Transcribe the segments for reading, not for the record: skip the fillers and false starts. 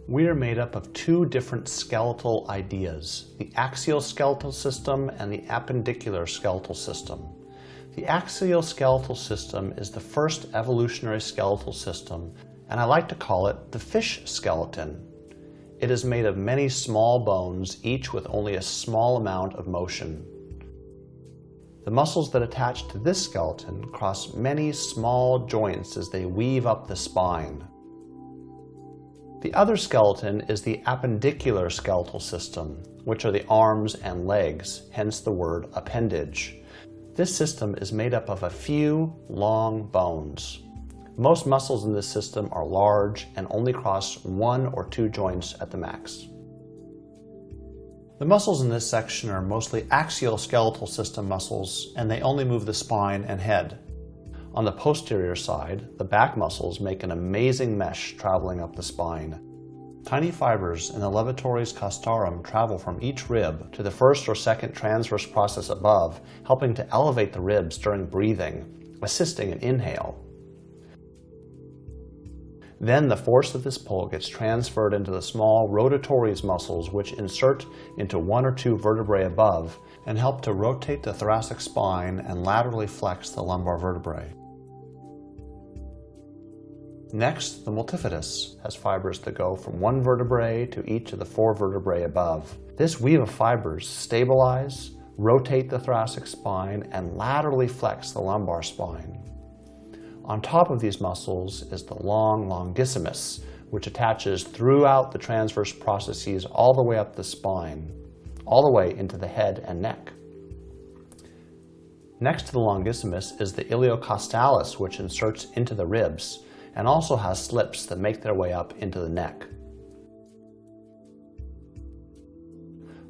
We are made up of two different skeletal ideas, the axial skeletal system and the appendicular skeletal system. The axial skeletal system is the first evolutionary skeletal system, and I like to call it the fish skeleton. It is made of many small bones, each with only a small amount of motion. The muscles that attach to this skeleton cross many small joints as they weave up the spine. The other skeleton is the appendicular skeletal system, which are the arms and legs, hence the word appendage. This system is made up of a few long bones. Most muscles in this system are large and only cross one or two joints at the max. The muscles in this section are mostly axial skeletal system muscles, and they only move the spine and head. On the posterior side, the back muscles make an amazing mesh traveling up the spine. Tiny fibers in the levatories castarum travel from each rib to the first or second transverse process above, helping to elevate the ribs during breathing, assisting in inhale. Then the force of this pull gets transferred into the small rotatories muscles, which insert into one or two vertebrae above and help to rotate the thoracic spine and laterally flex the lumbar vertebrae. Next, the multifidus has fibers that go from one vertebrae to each of the four vertebrae above. This weave of fibers stabilize, rotate the thoracic spine, and laterally flex the lumbar spine. On top of these muscles is the long longissimus, which attaches throughout the transverse processes all the way up the spine, all the way into the head and neck. Next to the longissimus is the iliocostalis, which inserts into the ribs and also has slips that make their way up into the neck.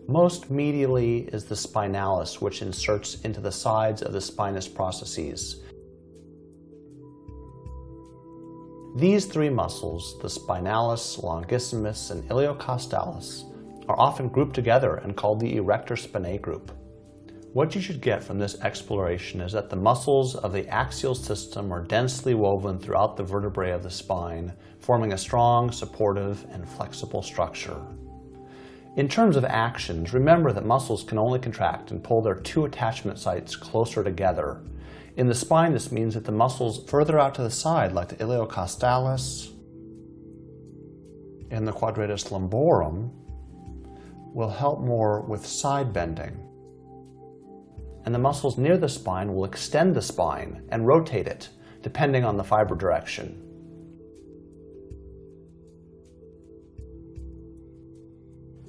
Most medially is the spinalis, which inserts into the sides of the spinous processes. These three muscles, the spinalis, longissimus, and iliocostalis, are often grouped together and called the erector spinae group. What you should get from this exploration is that the muscles of the axial system are densely woven throughout the vertebrae of the spine, forming a strong, supportive, and flexible structure. In terms of actions, remember that muscles can only contract and pull their two attachment sites closer together. In the spine, this means that the muscles further out to the side, like the iliocostalis and the quadratus lumborum, will help more with side bending. And the muscles near the spine will extend the spine and rotate it, depending on the fiber direction.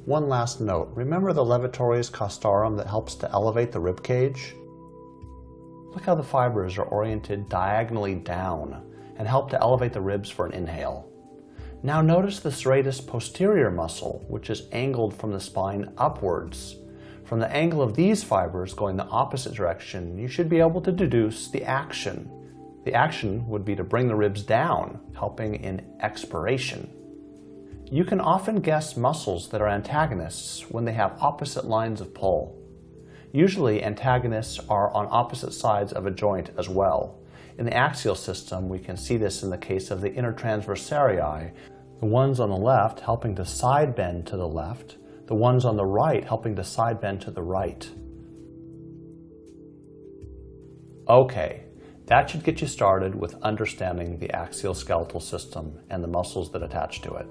One last note, remember the levatories castarum that helps to elevate the rib cage? Look how the fibers are oriented diagonally down and help to elevate the ribs for an inhale. Now notice the serratus posterior muscle, which is angled from the spine upwards. From the angle of these fibers going the opposite direction, you should be able to deduce the action. The action would be to bring the ribs down, helping in expiration. You can often guess muscles that are antagonists when they have opposite lines of pull. Usually antagonists are on opposite sides of a joint as well. In the axial system, we can see this in the case of the intertransversarii, the ones on the left helping to side bend to the left, the ones on the right helping to side bend to the right. Okay, that should get you started with understanding the axial skeletal system and the muscles that attach to it.